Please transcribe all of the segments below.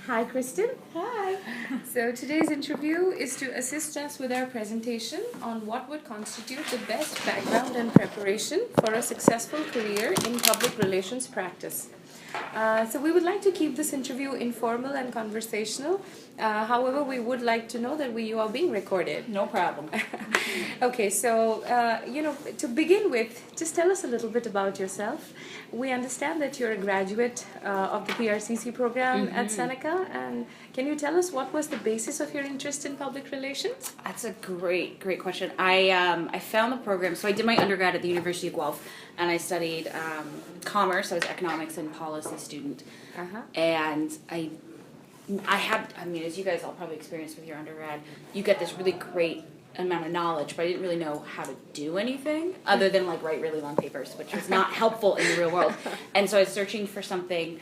Hi, Kristen. Hi. So today's interview is to assist us with our presentation on what would constitute the best background and preparation for a successful career in public relations practice. So we would like to keep this interview informal and conversational. However, we would like to know that you are being recorded. No problem. Okay, so, to begin with, just tell us a little bit about yourself. We understand that you're a graduate of the PRCC program at Seneca, and can you tell us what was the basis of your interest in public relations? That's a great question. I found the program, so I did my undergrad at the University of Guelph, and I studied commerce. I was economics and policy student. And I had, as you guys all probably experienced with your undergrad, you get this really great amount of knowledge, but I didn't really know how to do anything other than write really long papers, which was not helpful in the real world. And so I was searching for something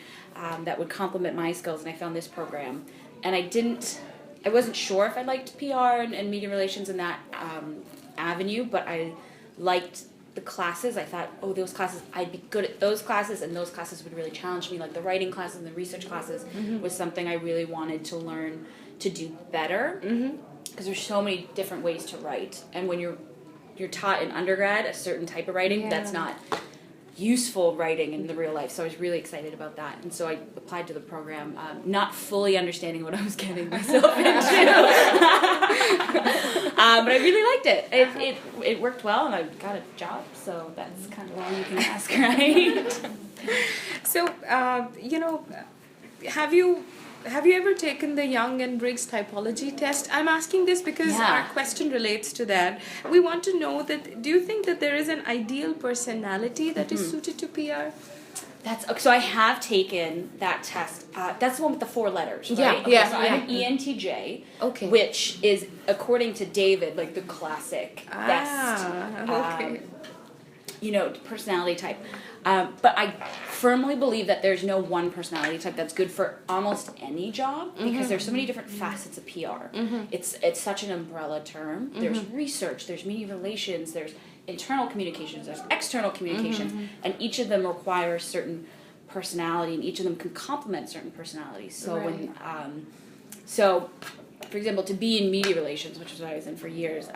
that would complement my skills, and I found this program. And I wasn't sure if I liked PR and media relations in that avenue, but I liked the classes. I thought, those classes, I'd be good at those classes, and those classes would really challenge me. Like the writing classes and the research classes was something I really wanted to learn to do better, because there's so many different ways to write, and when you're taught in undergrad a certain type of writing, that's not useful writing in the real life. So I was really excited about that, and so I applied to the program, not fully understanding what I was getting myself into. But I really liked it. It worked well, and I got a job, so that's kind of all you can ask, right? So, have you ever taken the Young and Briggs typology test? I'm asking this because our question relates to that. We want to know that, do you think that there is an ideal personality that is suited to PR? So I have taken that test. That's the one with the 4 letters, right? Yeah. So I'm an ENTJ, which is, according to David, the classic best, personality type. But I firmly believe that there's no one personality type that's good for almost any job, because there's so many different facets of PR. It's such an umbrella term. There's research, there's media relations, there's internal communications, there's external communication, and each of them requires certain personality, and each of them can complement certain personalities. So so for example, to be in media relations, which is what I was in for years,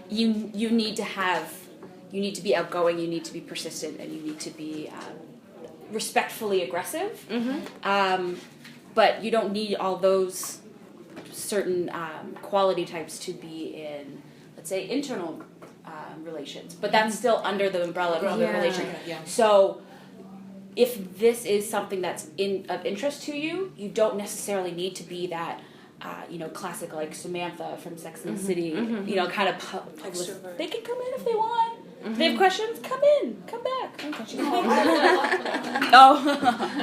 you need to be outgoing, you need to be persistent, and you need to be respectfully aggressive. But you don't need all those certain quality types to be in, let's say, internal relations. But that's still under the umbrella of public relations. So if this is something that's of interest to you, you don't necessarily need to be that classic, like Samantha from Sex and the City, kind of extrovert. They can come in if they want. If they have questions, come in, come back.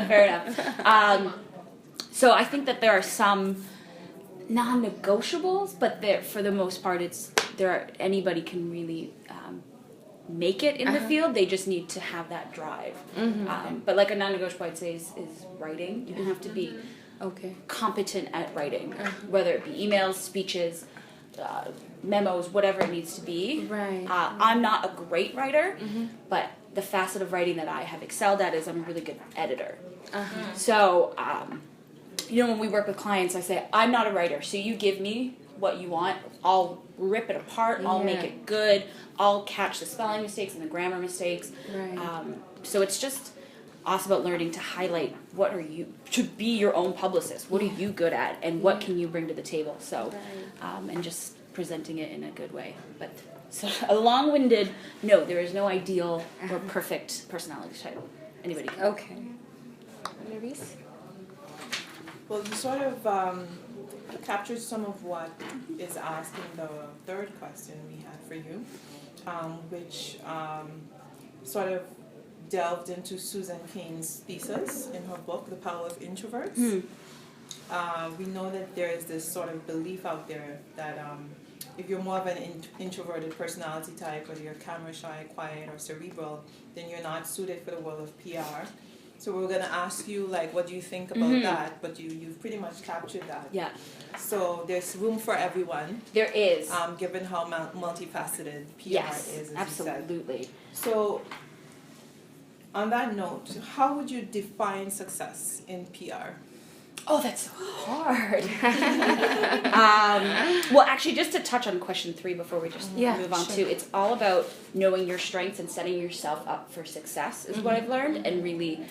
Fair enough. So I think that there are some non-negotiables, but for the most part, anybody can really make it in the field. They just need to have that drive. But like a non-negotiable, I'd say, is writing. You have to be competent at writing, whether it be emails, speeches, memos, whatever it needs to be. I'm not a great writer, but the facet of writing that I have excelled at is I'm a really good editor. So, when we work with clients, I say, I'm not a writer, so you give me what you want, I'll rip it apart, I'll make it good, I'll catch the spelling mistakes and the grammar mistakes. So it's just also about learning to highlight to be your own publicist. What are you good at, and what can you bring to the table? So, and just presenting it in a good way. But so a long-winded, no, there is no ideal or perfect personality type. Anybody can. Okay. Nerys? Well, you sort of captured some of what is asked in the third question we had for you, which sort of delved into Susan Cain's thesis in her book, The Power of Introverts. We know that there is this sort of belief out there that if you're more of an introverted personality type, whether you're camera shy, quiet, or cerebral, then you're not suited for the world of PR. So we're going to ask you, what do you think about that? But you've pretty much captured that. Yeah. So there's room for everyone. There is. Given how multifaceted PR is, as absolutely. you said. So on that note, how would you define success in PR? Oh, that's so hard. Well, actually, just to touch on question 3 before we just move on to, it's all about knowing your strengths and setting yourself up for success is what I've learned, and really,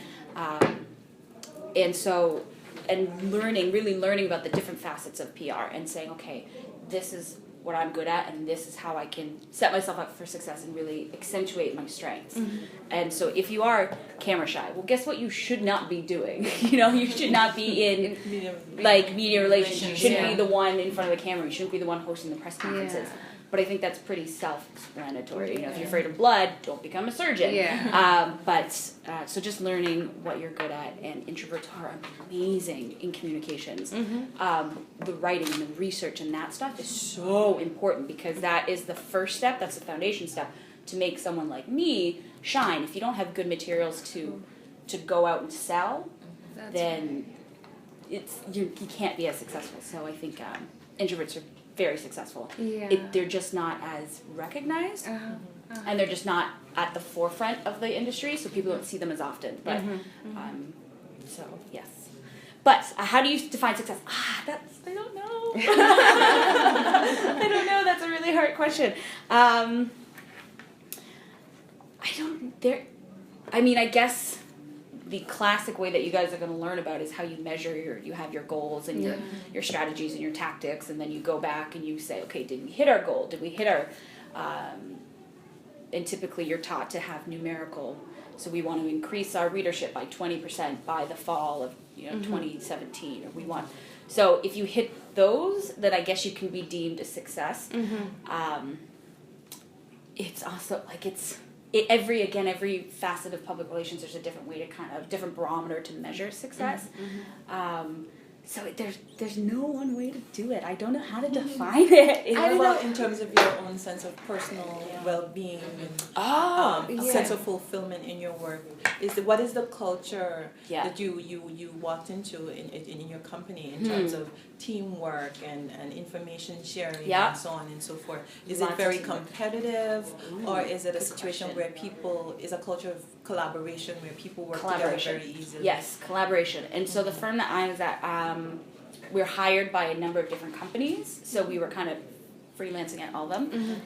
really learning about the different facets of PR and saying, okay, this is what I'm good at, and this is how I can set myself up for success and really accentuate my strengths. And so if you are camera shy, well, guess what you should not be doing? You should not be in media relations. You shouldn't be the one in front of the camera. You shouldn't be the one hosting the press conferences. But I think that's pretty self-explanatory. If you're afraid of blood, don't become a surgeon. So just learning what you're good at, and introverts are amazing in communications. The writing and the research and that stuff is so important, because that is the first step, that's the foundation step, to make someone like me shine. If you don't have good materials to go out and sell, then you can't be as successful. So I think introverts are very successful. They're just not as recognized, and they're just not at the forefront of the industry, so people don't see them as often. But so yes. But how do you define success? I don't know. I don't know. That's a really hard question. I guess the classic way that you guys are going to learn about is how you measure you have your goals and your strategies and your tactics, and then you go back and you say, okay, did we hit our goal? Did we hit our, and typically you're taught to have numerical, so we want to increase our readership by 20% by the fall of 2017, or we want, so if you hit those, then I guess you can be deemed a success. It's also every facet of public relations, there's a different way to different barometer to measure success. So there's no one way to do it. I don't know how to define it. In terms of your own sense of personal well-being and sense of fulfillment in your work, what is the culture that you walked into in your company in terms of teamwork and information sharing and so on and so forth? Is it very competitive, or is it a situation where is a culture of collaboration where people work together very easily? Yes, collaboration. And so the firm that I was at, we were hired by a number of different companies, so we were kind of freelancing at all of them.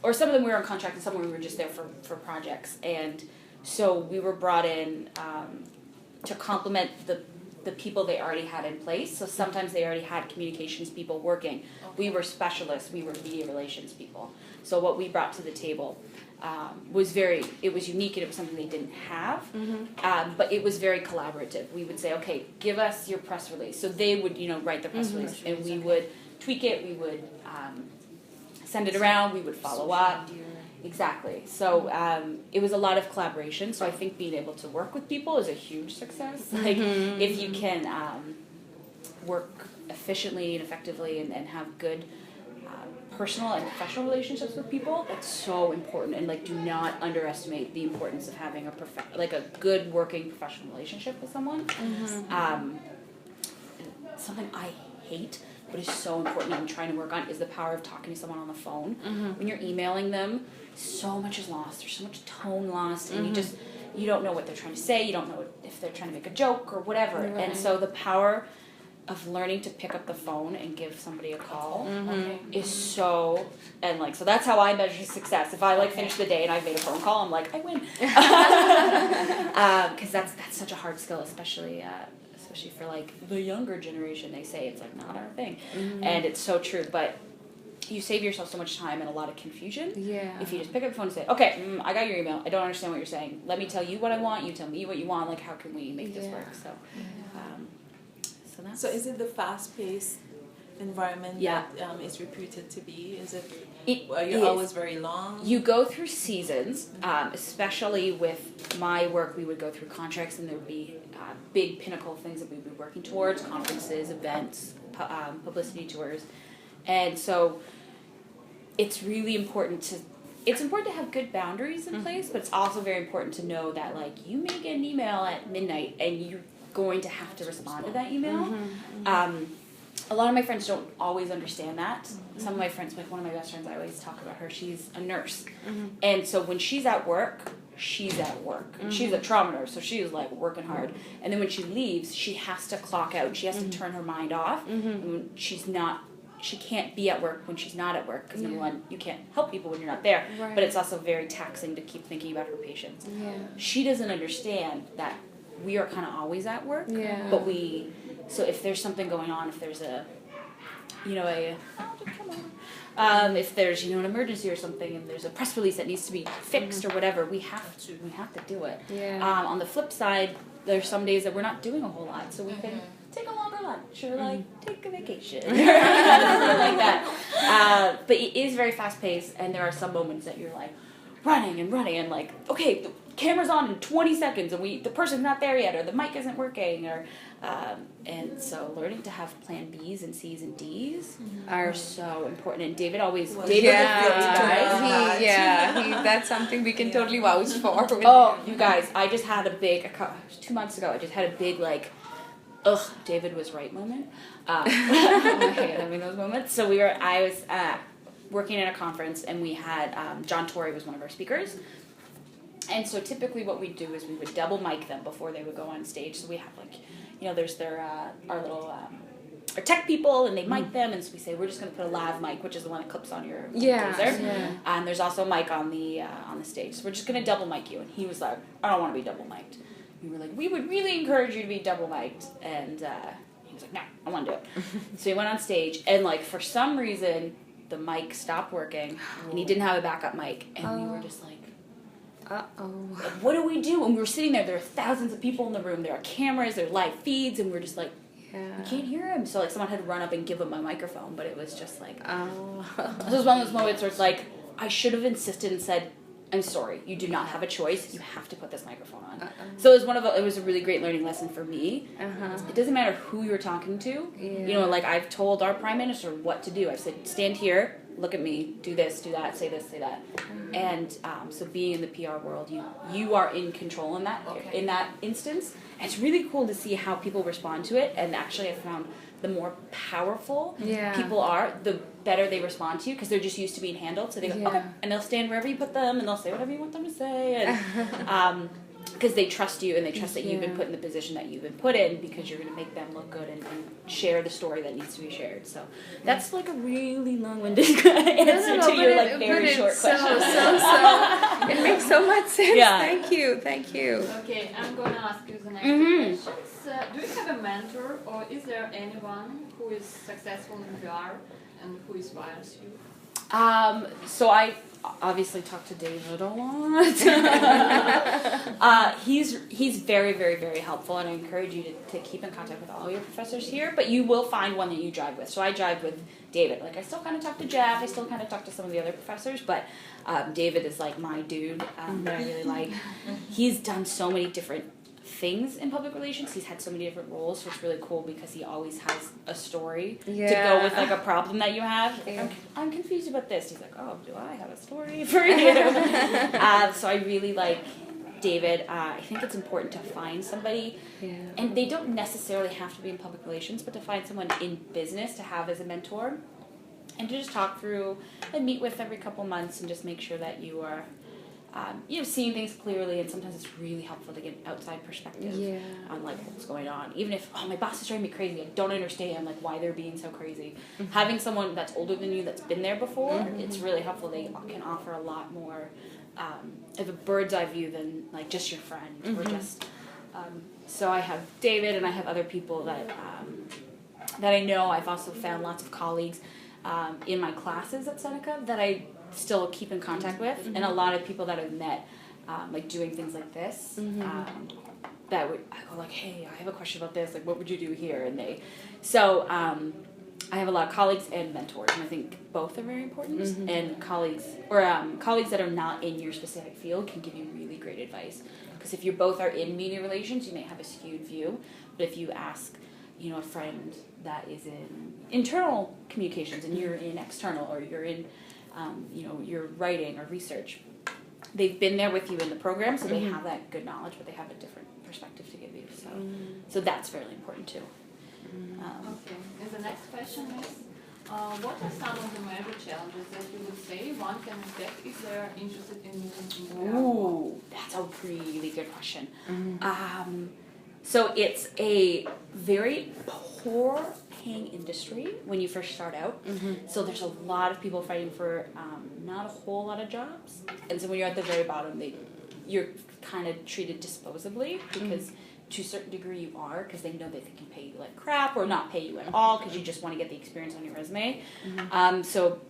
Or some of them we were on contract, and some we were just there for projects. And so we were brought in to complement the people they already had in place. So sometimes they already had communications people working. We were specialists. We were media relations people. So what we brought to the table was unique, and it was something they didn't have. But it was very collaborative. We would say, okay, give us your press release. So they would, write the press release, and we would tweak it. We would send it around. We would follow up. Exactly. So it was a lot of collaboration. So I think being able to work with people is a huge success. Like if you can work efficiently and effectively and have good personal and professional relationships with people, that's so important. And do not underestimate the importance of having a good working professional relationship with someone. Something I hate, but is so important and I'm trying to work on, is the power of talking to someone on the phone. When you're emailing them, so much is lost. There's so much tone lost, and you don't know what they're trying to say. You don't know if they're trying to make a joke or whatever. Right. And so the power of learning to pick up the phone and give somebody a call is so, and so that's how I measure success. If I finish the day and I've made a phone call, I'm like, I win. Because that's such a hard skill, especially for the younger generation. They say it's not our thing, and it's so true. But you save yourself so much time and a lot of confusion if you just pick up the phone and say, okay, I got your email, I don't understand what you're saying, let me tell you what I want, you tell me what you want, how can we make this work? So is it the fast-paced environment that is reputed to be? Are you always very long? You go through seasons, especially with my work. We would go through contracts, and there would be big pinnacle things that we would be working towards: conferences, events, publicity tours, and so it's really important to. It's important to have good boundaries in place, but it's also very important to know that you may get an email at midnight, and you're going to have to respond to that email. A lot of my friends don't always understand that. Some of my friends, one of my best friends, I always talk about her, she's a nurse. And so when she's at work, she's at work. And she's a trauma nurse, so she's like working hard. And then when she leaves, she has to clock out. She has to turn her mind off. And she can't be at work when she's not at work, because number one, you can't help people when you're not there. But it's also very taxing to keep thinking about her patients. She doesn't understand that we are kind of always at work, but so if there's something going on, if there's if there's an emergency or something, and there's a press release that needs to be fixed or whatever, we have to do it. On the flip side, there's some days that we're not doing a whole lot, so we can take a longer lunch or take a vacation or something like that. But it is very fast paced, and there are some moments that you're like running and like, okay, the camera's on in 20 seconds and the person's not there yet, or the mic isn't working, or and so learning to have plan B's and C's and D's are so important. And David always that's something we can totally vouch for. You guys, I just had a big 2 months ago. I just had a big David was right moment. I hate having those moments. So I was working at a conference, and we had John Torrey was one of our speakers. And so typically what we'd do is we would double mic them before they would go on stage. So we have there's our little our tech people, and they mic them, and so we say we're just going to put a lav mic, which is the one that clips on your taser. And there's also a mic on the stage. So we're just going to double mic you. And he was like, I don't want to be double mic'd. We were like, we would really encourage you to be double mic'd. And he was like, no, I want to do it. So he went on stage, and for some reason the mic stopped working, and he didn't have a backup mic, and we were just like, what do we do? And we were sitting there are thousands of people in the room, there are cameras, there are live feeds, and we're just like, we can't hear him. So someone had to run up and give him a microphone, but it was just like, this was one of those moments where it's like, I should have insisted and said, I'm sorry, you do not have a choice, you have to put this microphone on. So it was a really great learning lesson for me. It doesn't matter who you're talking to. I've told our prime minister what to do. I've said, stand here, look at me, do this, do that, say this, say that. And so being in the PR world, you are in control in that instance. And it's really cool to see how people respond to it. And actually, I found the more powerful people are, the better they respond to you, because they're just used to being handled. So they go, okay, and they'll stand wherever you put them, and they'll say whatever you want them to say, and because they trust you, and they trust that you've been put in the position that you've been put in, because you're going to make them look good and share the story that needs to be shared. So that's a really long-winded answer to your very short question. It makes so much sense. Thank you. Okay, I'm going to ask you the next questions. Do you have a mentor, or is there anyone who is successful in PR and who inspires you? So I obviously talk to David a lot. He's very, very, very helpful, and I encourage you to keep in contact with all your professors here, but you will find one that you jive with. So I jive with David. I still kind of talk to Jeff, I still kind of talk to some of the other professors, but David is my dude that I really like. He's done so many different things in public relations. He's had so many different roles, so it's really cool because he always has a story to go with a problem that you have. I'm confused about this. He's like, oh, do I have a story for you? So I really like David. I think it's important to find somebody, and they don't necessarily have to be in public relations, but to find someone in business to have as a mentor, and to just talk through and meet with every couple months, and just make sure that you are seeing things clearly. And sometimes it's really helpful to get an outside perspective on what's going on. Even if, my boss is driving me crazy, I don't understand why they're being so crazy. Having someone that's older than you, that's been there before, it's really helpful. They can offer a lot more of a bird's eye view than just your friend or just. So I have David, and I have other people that I know. I've also found lots of colleagues in my classes at Seneca that I still keep in contact with, and a lot of people that I've met doing things like this, that I go hey, I have a question about this, what would you do here? And I have a lot of colleagues and mentors, and I think both are very important. And colleagues that are not in your specific field can give you really great advice, because if you both are in media relations, you may have a skewed view, but if you ask a friend that is in internal communications and you're in external, or you're in your writing or research, they've been there with you in the program, so they have that good knowledge, but they have a different perspective to give you. So that's fairly important too. Okay. And the next question is, what are some of the major challenges that you would say one can expect if they're interested in moving in VR? Ooh, that's a really good question. So it's a very poor paying industry when you first start out. So there's a lot of people fighting for not a whole lot of jobs. And so when you're at the very bottom, you're kind of treated disposably because to a certain degree you are, because they know that they can pay you like crap or not pay you at all because you just want to get the experience on your resume. So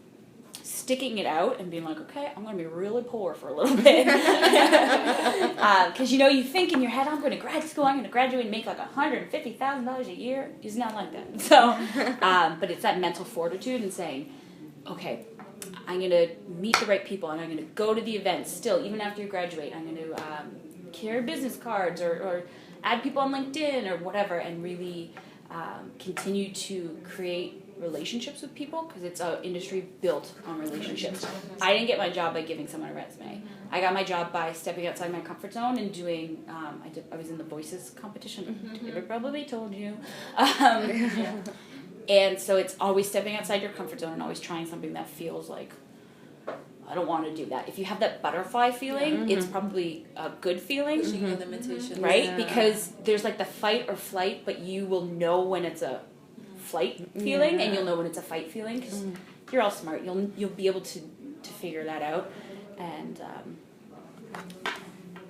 sticking it out and being like, okay, I'm going to be really poor for a little bit. Because, you think in your head, I'm going to grad school, I'm going to graduate and make like $150,000 a year. It's not like that. So, but it's that mental fortitude and saying, okay, I'm going to meet the right people and I'm going to go to the events still, even after you graduate. I'm going to carry business cards or add people on LinkedIn or whatever and really continue to create relationships with people because it's an industry built on relationships. I didn't get my job by giving someone a resume. I got my job by stepping outside my comfort zone and doing, I was in the Voices competition. David probably told you. And so it's always stepping outside your comfort zone and always trying something that feels like, I don't want to do that. If you have that butterfly feeling, it's probably a good feeling. Pushing your limitations. Right? Yeah. Because there's like the fight or flight, but you will know when it's a flight feeling and you'll know when it's a fight feeling because you're all smart. You'll be able to figure that out. And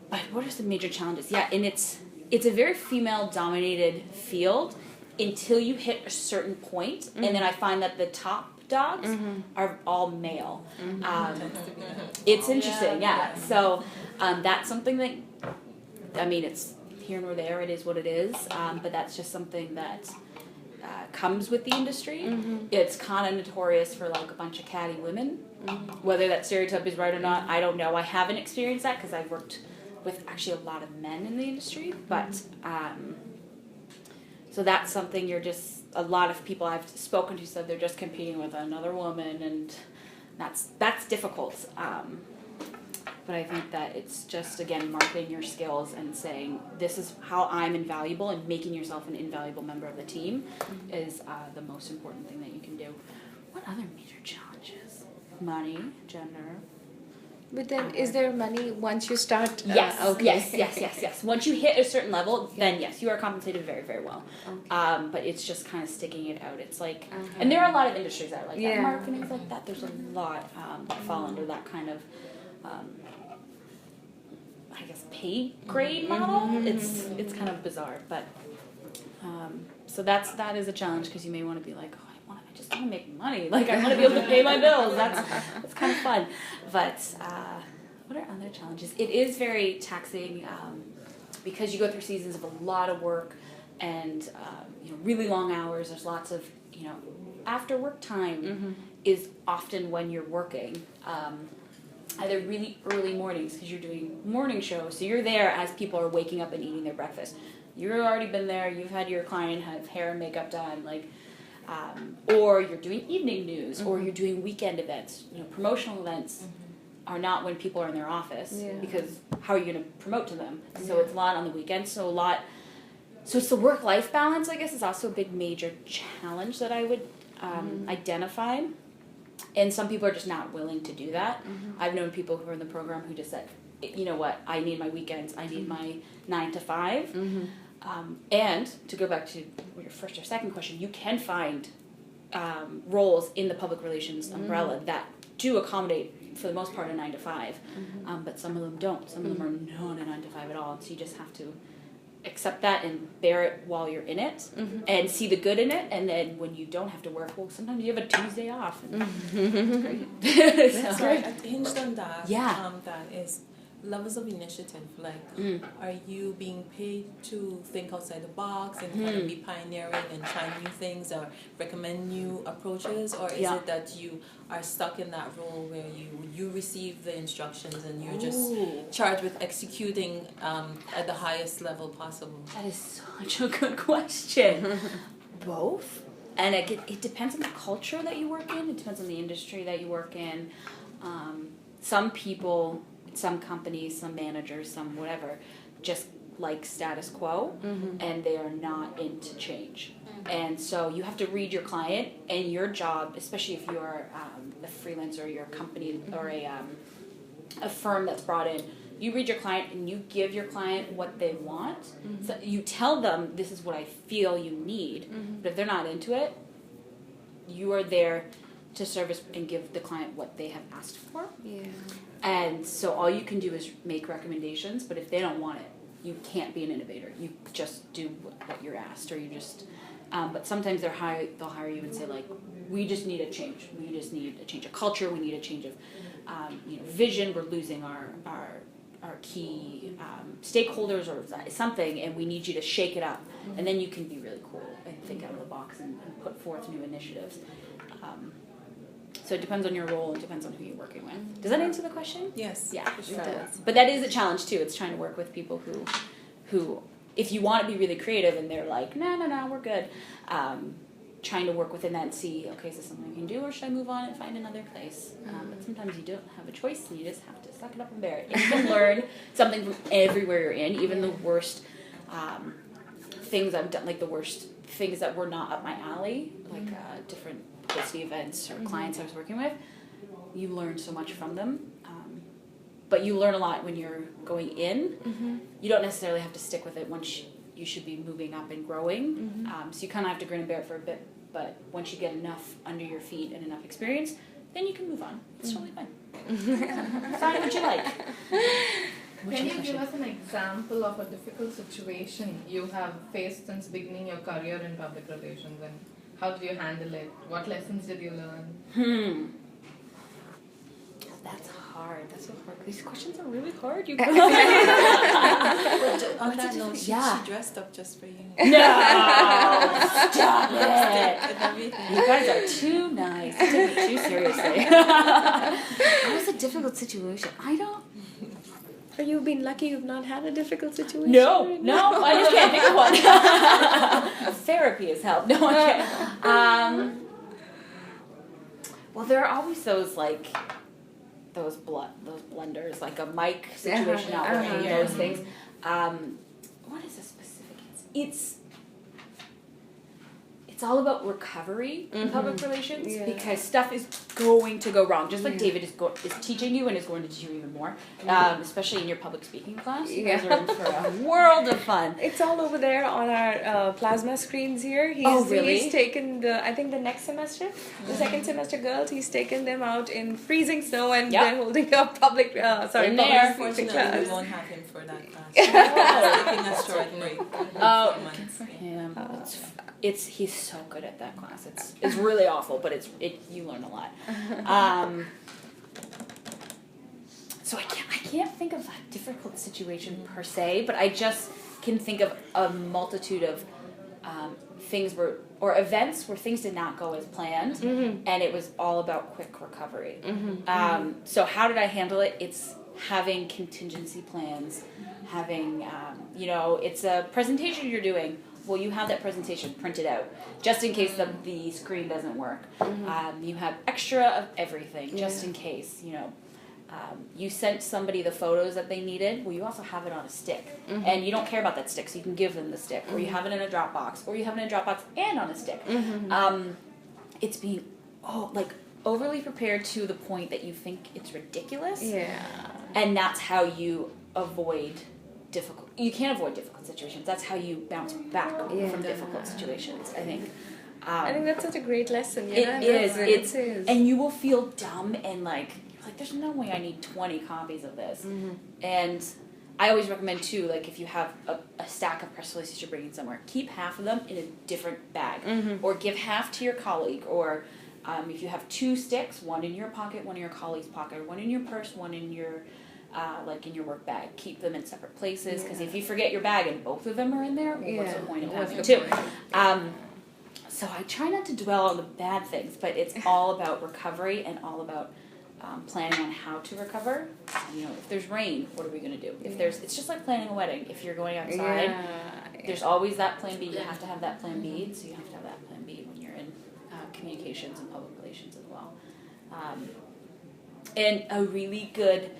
but what are some major challenges? Yeah, and it's a very female dominated field until you hit a certain point, and then I find that the top dogs are all male. It's interesting, yeah. So that's something that it's here nor there. It is what it is. But that's just something that comes with the industry. It's kind of notorious for like a bunch of catty women. Whether that stereotype is right or not, I don't know. I haven't experienced that because I've worked with actually a lot of men in the industry. But so that's something a lot of people I've spoken to said they're just competing with another woman, and that's difficult. But I think that it's just, again, marketing your skills and saying, this is how I'm invaluable, and making yourself an invaluable member of the team is the most important thing that you can do. What other major challenges? Money, gender. But then, is there money once you start? Yes, Okay. yes. Once you hit a certain level, then yes, you are compensated very, very well. Okay. But it's just kind of sticking it out. It's like, and there are a lot of industries that are like that. Marketing is like that. There's a lot that fall under that kind of, I guess, pay grade model. It's kind of bizarre, but so that is a challenge because you may want to be like, I just want to make money. Like I want to be able to pay my bills. That's kind of fun. But what are other challenges? It is very taxing because you go through seasons of a lot of work and really long hours. There's lots of after work time is often when you're working. Either really early mornings because you're doing morning shows, so you're there as people are waking up and eating their breakfast. You've already been there. You've had your client have hair and makeup done, or you're doing evening news, or you're doing weekend events. Promotional events are not when people are in their office because how are you going to promote to them? So it's a lot on the weekends. So it's the work-life balance. I guess is also a big major challenge that I would identify. And some people are just not willing to do that. I've known people who are in the program who just said, you know what, I need my weekends, I need my 9 to 5. And to go back to your first or second question, you can find roles in the public relations umbrella that do accommodate, for the most part, a 9 to 5. But some of them don't. Some of them are not a 9 to 5 at all. So you just have to accept that and bear it while you're in it and see the good in it, and then when you don't have to work, well, sometimes you have a Tuesday off, and it's great. That's right. Hinged on that, that is levels of initiative. Are you being paid to think outside the box and kind of be pioneering and trying new things or recommend new approaches, or is it that you are stuck in that role where you receive the instructions and you're just charged with executing at the highest level possible? That is such a good question. Both. And it depends on the culture that you work in. It depends on the industry that you work in. Some people, some companies, some managers, some whatever, just like status quo, and they are not into change. And so you have to read your client, and your job, especially if you're a freelancer, you're a company or a firm that's brought in, you read your client and you give your client what they want. So you tell them, this is what I feel you need. But if they're not into it, you are there to service and give the client what they have asked for. Yeah. And so all you can do is make recommendations, but if they don't want it, you can't be an innovator. You just do what you're asked, or you just, but sometimes they'll hire you and say, like, we just need a change. We just need a change of culture. We need a change of vision. We're losing our key stakeholders or something, and we need you to shake it up. And then you can be really cool and think out of the box and put forth new initiatives. So it depends on your role, and depends on who you're working with. Does that answer the question? Yes. Yeah. It does. But that is a challenge too. It's trying to work with people who, if you want to be really creative and they're like, no, we're good. Trying to work within that and see, okay, is this something I can do, or should I move on and find another place? But sometimes you don't have a choice, and you just have to suck it up and bear it. And you can learn something from everywhere you're in, even the worst things I've done, like the worst things that were not up my alley, like different publicity events or clients I was working with. You learn so much from them. But you learn a lot when you're going in. You don't necessarily have to stick with it once you should be moving up and growing. So you kind of have to grin and bear it for a bit. But once you get enough under your feet and enough experience, then you can move on. It's totally fine. Find what you like. Can you give us an example of a difficult situation you have faced since beginning your career in public relations, and how did you handle it? What lessons did you learn? That's hard. That's so hard. These questions are really hard, you guys. On that note, she dressed up just for you. No! Stop it! And everything. You guys are too nice. You take me too seriously. That was a difficult situation. Or you've been lucky you've not had a difficult situation? No, I just can't think of one. Therapy has helped. No, I can't. Well, there are always those, like, those blunders, like a mic situation out there, those things. What is a specific? It's all about recovery in public relations, because stuff is going to go wrong. Just like David is teaching you and is going to teach you even more, especially in your public speaking class. You guys are in for a world of fun. It's all over there on our plasma screens here. He's taken I think the next semester, the second semester girls, he's taken them out in freezing snow, and they're holding up public speaking Unfortunately, class. we won't have him for that class. He's taking a short break. Good for him. He's so good at that class. It's really awful, but you learn a lot. So I can't think of a difficult situation per se, but I just can think of a multitude of things or events where things did not go as planned, and it was all about quick recovery. So how did I handle it? It's having contingency plans, having it's a presentation you're doing. Well, you have that presentation printed out, just in case the screen doesn't work. You have extra of everything, just in case, you sent somebody the photos that they needed. Well, you also have it on a stick. And you don't care about that stick, so you can give them the stick. Or you have it in a Dropbox. Or you have it in a Dropbox and on a stick. It's being, overly prepared to the point that you think it's ridiculous. Yeah. And that's how you avoid you can't avoid difficult situations. That's how you bounce back from difficult situations, I think. I think that's such a great lesson. It is. And you will feel dumb and you're like, there's no way I need 20 copies of this. And I always recommend too, if you have a stack of press releases you're bringing somewhere, keep half of them in a different bag, or give half to your colleague, or if you have 2 sticks, one in your pocket, one in your colleague's pocket, or one in your purse, one in your in your work bag. Keep them in separate places, because if you forget your bag and both of them are in there, what's the point of having 2? So I try not to dwell on the bad things, but it's all about recovery and all about planning on how to recover. If there's rain, what are we going to do? It's just like planning a wedding. If you're going outside, there's always that plan B. You have to have that plan B, so you have to have that plan B when you're in communications and public relations as well. And a really good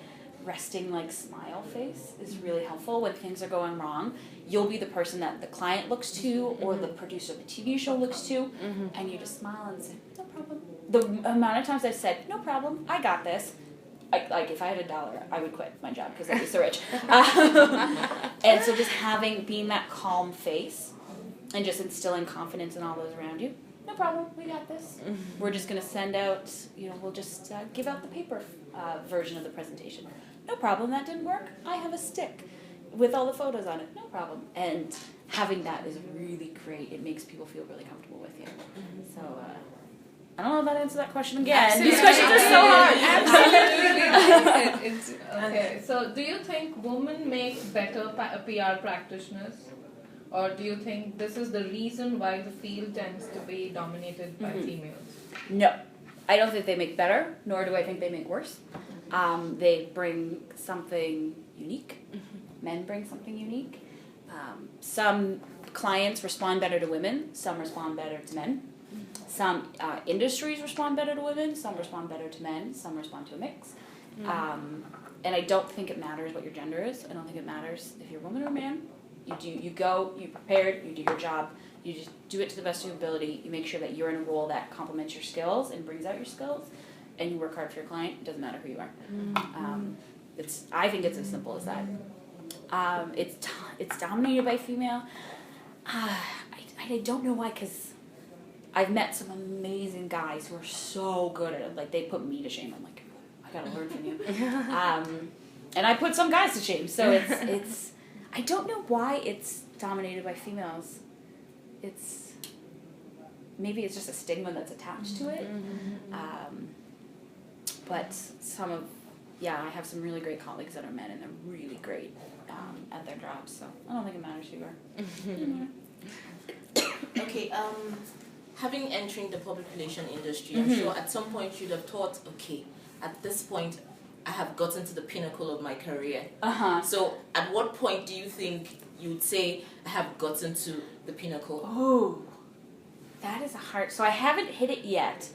resting like smile face is really helpful when things are going wrong. You'll be the person that the client looks to or the producer of the TV show looks to, and you just smile and say, no problem. The amount of times I've said, no problem, I got this. Like if I had $1, I would quit my job because I'd be so rich. And so just being that calm face and just instilling confidence in all those around you. No problem, we got this. We're just going to send out, we'll just give out the paper version of the presentation. No problem, that didn't work. I have a stick with all the photos on it. No problem. And having that is really great. It makes people feel really comfortable with you. So, I don't know if that answers that question again. Absolutely. These questions are so hard. Absolutely. Okay, so do you think women make better PR practitioners? Or do you think this is the reason why the field tends to be dominated by females? No. I don't think they make better, nor do I think they make worse. They bring something unique. Men bring something unique. Some clients respond better to women. Some respond better to men. Some industries respond better to women. Some respond better to men. Some respond to a mix. And I don't think it matters what your gender is. I don't think it matters if you're a woman or a man. You go, you prepared, you do your job. You just do it to the best of your ability. You make sure that you're in a role that complements your skills and brings out your skills. And you work hard for your client. It doesn't matter who you are. I think it's as simple as that. It's dominated by female. I don't know why, because I've met some amazing guys who are so good at it. Like, they put me to shame. I'm like, I gotta learn from you. And I put some guys to shame. So it's I don't know why it's dominated by females. Maybe it's just a stigma that's attached to it. But I have some really great colleagues that are men, and they're really great at their jobs. So I don't think it matters who you are. Okay, having entering the public relation industry, I'm sure at some point you'd have thought, okay, at this point I have gotten to the pinnacle of my career. So at what point do you think you would say I have gotten to the pinnacle? Oh, that is a hard. So I haven't hit it yet.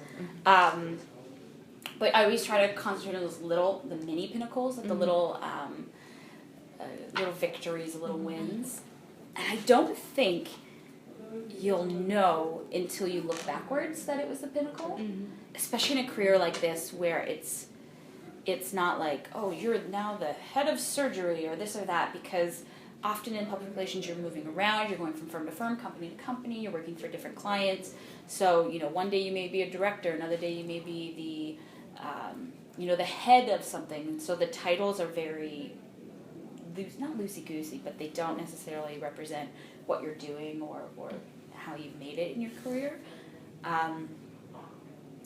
But I always try to concentrate on the mini pinnacles, like the little victories, the little wins. And I don't think you'll know until you look backwards that it was the pinnacle. Especially in a career like this where it's not like, oh, you're now the head of surgery or this or that, because often in public relations you're moving around, you're going from firm to firm, company to company, you're working for different clients. So, one day you may be a director, another day you may be the the head of something. And so the titles are very not loosey-goosey, but they don't necessarily represent what you're doing or how you've made it in your career.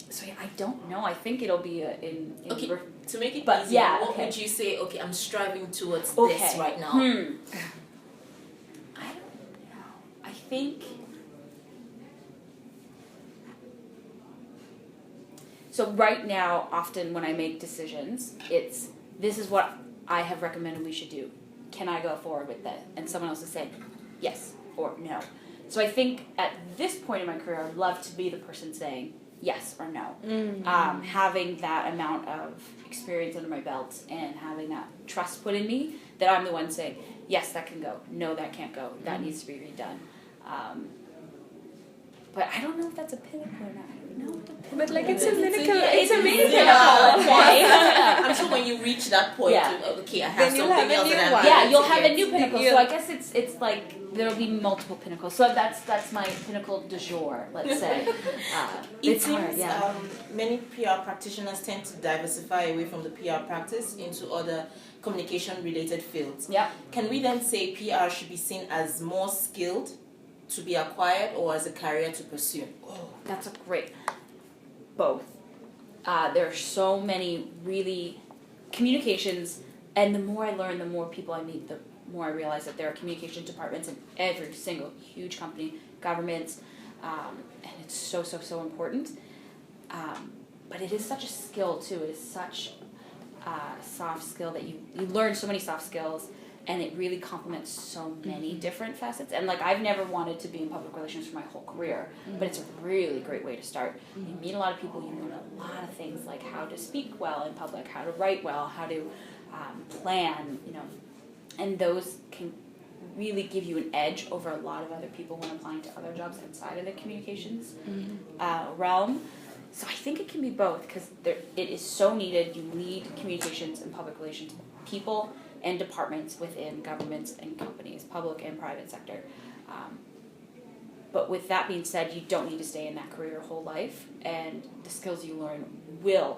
So I don't know. I think it'll be okay, to make it but easier, what would you say, okay, I'm striving towards this right now? I don't know. I think... So right now, often when I make decisions, this is what I have recommended we should do. Can I go forward with that? And someone else is saying yes or no. So I think at this point in my career, I'd love to be the person saying yes or no. Having that amount of experience under my belt and having that trust put in me that I'm the one saying, yes, that can go. No, that can't go. That needs to be redone. But I don't know if that's a pinnacle or not. But like it's a miracle. It's a mini pinnacle. I'm sure when you reach that point, okay, I have something else that I'm yeah, you'll have a new pinnacle. So I guess it's like there'll be multiple pinnacles. So that's my pinnacle du jour, let's say. It seems many PR practitioners tend to diversify away from the PR practice into other communication-related fields. Yeah. Can we then say PR should be seen as more skilled to be acquired or as a career to pursue? Oh, that's a great... Both. There are so many really communications, and the more I learn, the more people I meet, the more I realize that there are communication departments in every single huge company, governments, and it's so important. But it is such a skill too. It is such a soft skill that you learn so many soft skills, and it really complements so many different facets. And like, I've never wanted to be in public relations for my whole career, but it's a really great way to start. You meet a lot of people, you learn a lot of things like how to speak well in public, how to write well, how to plan, and those can really give you an edge over a lot of other people when applying to other jobs outside of the communications realm. So I think it can be both, because it is so needed. You need communications and public relations people and departments within governments and companies, public and private sector. But with that being said, you don't need to stay in that career your whole life, and the skills you learn will,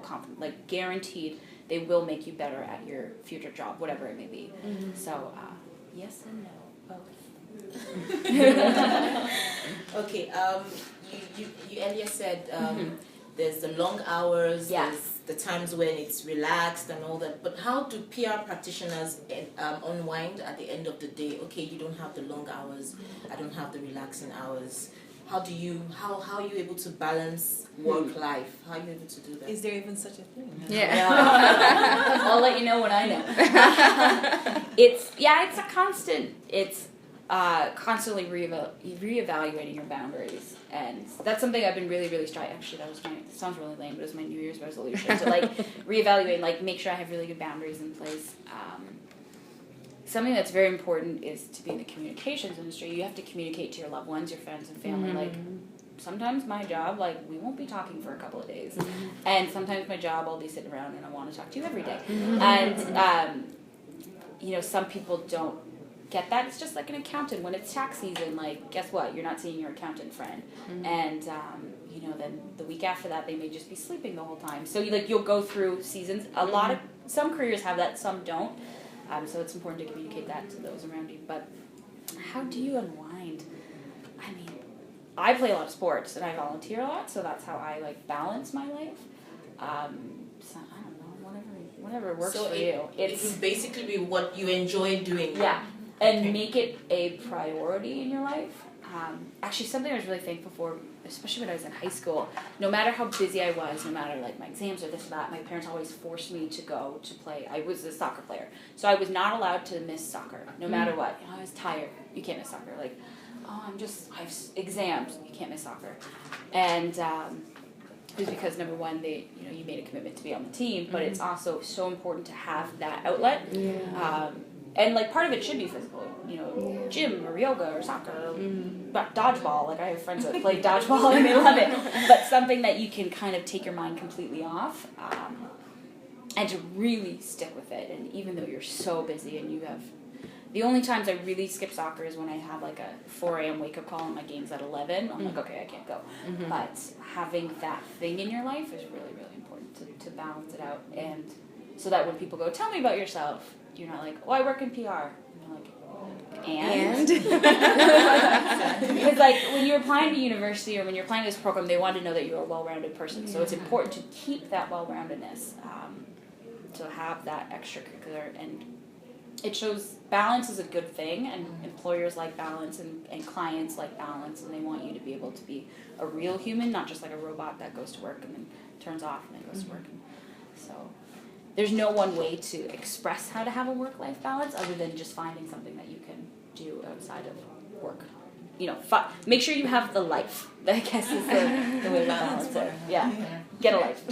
guaranteed, they will make you better at your future job, whatever it may be. So yes and no, both. Okay, you earlier said there's the long hours, there's the times when it's relaxed and all that, but how do PR practitioners unwind at the end of the day? Okay, you don't have the long hours, I don't have the relaxing hours. How are you able to balance work life? How are you able to do that? Is there even such a thing? Yeah. I'll let you know when I know. It's a constant. It's constantly reevaluating your boundaries, and that's something I've been really, really striving. Actually, it sounds really lame, but it was my New Year's resolution to reevaluate, make sure I have really good boundaries in place. Something that's very important is to be in the communications industry. You have to communicate to your loved ones, your friends and family. Sometimes my job, we won't be talking for a couple of days. And sometimes my job, I'll be sitting around and I want to talk to you every day. And, some people don't get that. It's just like an accountant. When it's tax season, guess what? You're not seeing your accountant friend. And, then the week after that, they may just be sleeping the whole time. So, you'll go through seasons. Some careers have that, some don't. So it's important to communicate that to those around you. But how do you unwind? I mean, I play a lot of sports and I volunteer a lot, so that's how I balance my life. So I don't know, whatever works for you. It would basically be what you enjoy doing. Yeah, and make it a priority in your life. Actually, something I was really thankful for, especially when I was in high school, no matter how busy I was, no matter my exams or this or that, my parents always forced me to go to play. I was a soccer player, so I was not allowed to miss soccer, no matter what. I was tired. You can't miss soccer. I have exams. You can't miss soccer. And it was because, number one, you made a commitment to be on the team, but it's also so important to have that outlet. Yeah. And part of it should be physical, gym or yoga or soccer or dodgeball. I have friends that play dodgeball and they love it. But something that you can kind of take your mind completely off and to really stick with it. And even though you're so busy and the only times I really skip soccer is when I have a 4 a.m. wake up call and my game's at 11. I'm okay, I can't go. But having that thing in your life is really, really important to balance it out. And so that when people go, tell me about yourself, you're not I work in PR. And you're and? Because when you're applying to university or when you're applying to this program, they want to know that you're a well-rounded person. So it's important to keep that well-roundedness, to have that extracurricular, and it shows balance is a good thing, and employers like balance and clients like balance, and they want you to be able to be a real human, not just a robot that goes to work and then turns off and then goes to work. So there's no one way to express how to have a work-life balance other than just finding something that you can do outside of work. Make sure you have the life. I guess is the way to balance it. Yeah, get a life.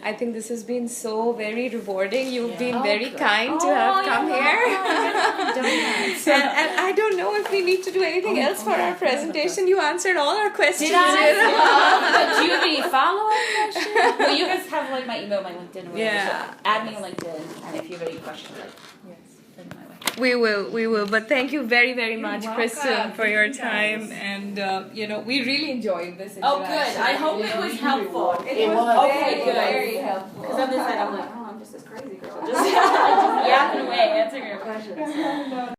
I think this has been so very rewarding. You've been very kind to have come here. And I don't know if we need to do anything else for our presentation. You answered all our questions. Did I? Do you have any follow-up questions? Well, you guys have my email, my LinkedIn, or whatever. Yeah. So add me on LinkedIn, and if you have any questions, send them my way. We will. But thank you very, very much, Kristen, for your time. And, we really enjoyed this interaction. Oh, good. I hope it was helpful. It was very, very helpful. Because on this side, I'm I'm just this crazy girl. Just yapping away, answering your questions.